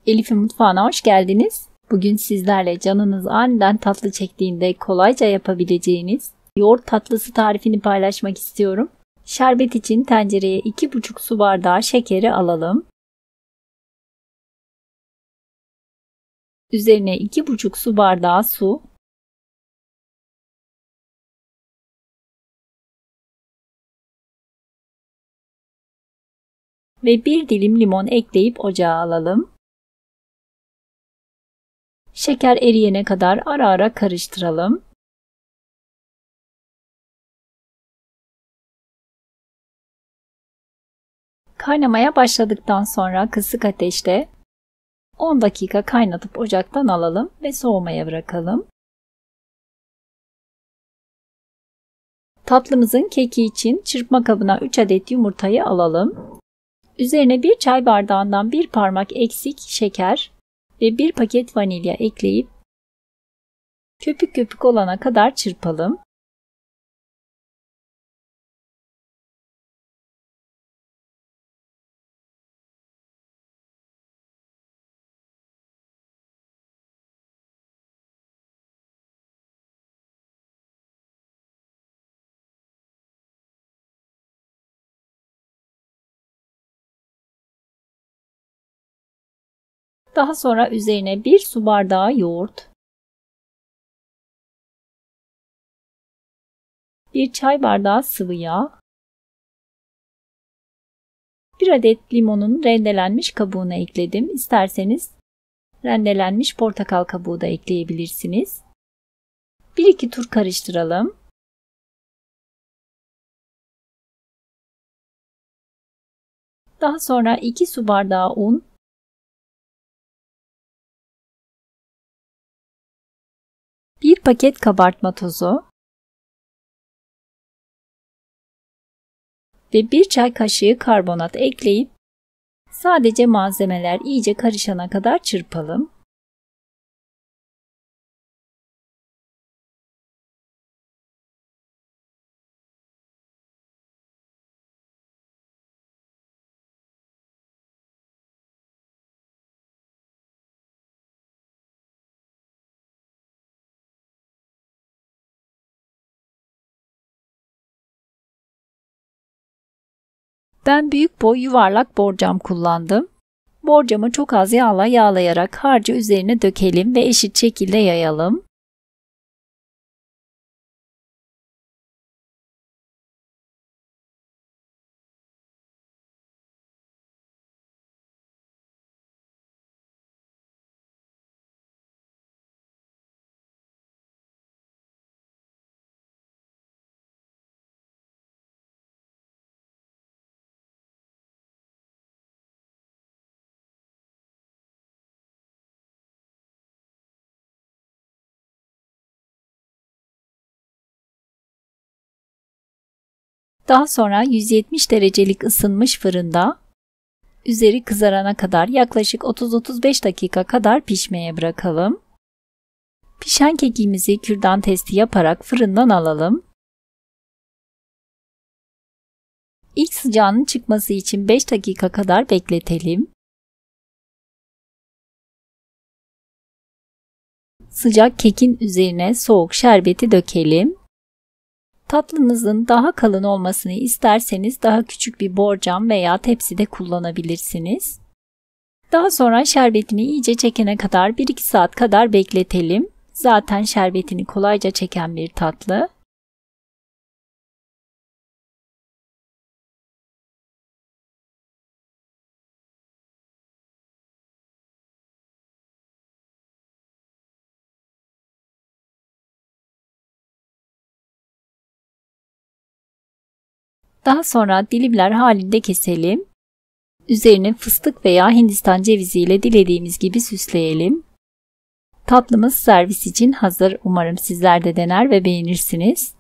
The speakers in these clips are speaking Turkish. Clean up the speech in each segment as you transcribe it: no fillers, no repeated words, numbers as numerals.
Elif'in mutfağına hoş geldiniz. Bugün sizlerle canınız aniden tatlı çektiğinde kolayca yapabileceğiniz yoğurt tatlısı tarifini paylaşmak istiyorum. Şerbet için tencereye 2,5 su bardağı şekeri alalım. Üzerine 2,5 su bardağı su. Ve 1 dilim limon ekleyip ocağa alalım. Şeker eriyene kadar ara ara karıştıralım. Kaynamaya başladıktan sonra kısık ateşte 10 dakika kaynatıp ocaktan alalım ve soğumaya bırakalım. Tatlımızın keki için çırpma kabına 3 adet yumurtayı alalım. Üzerine 1 çay bardağından 1 parmak eksik şeker ve 1 paket vanilya ekleyip köpük köpük olana kadar çırpalım. Daha sonra üzerine 1 su bardağı yoğurt, 1 çay bardağı sıvı yağ, 1 adet limonun rendelenmiş kabuğunu ekledim. İsterseniz rendelenmiş portakal kabuğu da ekleyebilirsiniz. 1-2 tur karıştıralım. Daha sonra 2 su bardağı un, 1 paket kabartma tozu ve 1 çay kaşığı karbonat ekleyip sadece malzemeler iyice karışana kadar çırpalım. Ben büyük boy yuvarlak borcam kullandım. Borcamı çok az yağla yağlayarak harcı üzerine dökelim ve eşit şekilde yayalım. Daha sonra 170 derecelik ısınmış fırında üzeri kızarana kadar yaklaşık 30-35 dakika kadar pişmeye bırakalım. Pişen kekimizi kürdan testi yaparak fırından alalım. İlk sıcağının çıkması için 5 dakika kadar bekletelim. Sıcak kekin üzerine soğuk şerbeti dökelim. Tatlınızın daha kalın olmasını isterseniz daha küçük bir borcam veya tepsi de kullanabilirsiniz. Daha sonra şerbetini iyice çekene kadar 1-2 saat kadar bekletelim. Zaten şerbetini kolayca çeken bir tatlı. Daha sonra dilimler halinde keselim. Üzerine fıstık veya Hindistan cevizi ile dilediğimiz gibi süsleyelim. Tatlımız servis için hazır. Umarım sizler de dener ve beğenirsiniz.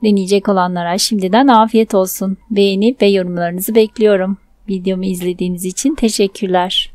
Deneyecek olanlara şimdiden afiyet olsun. Beğeni ve yorumlarınızı bekliyorum. Videomu izlediğiniz için teşekkürler.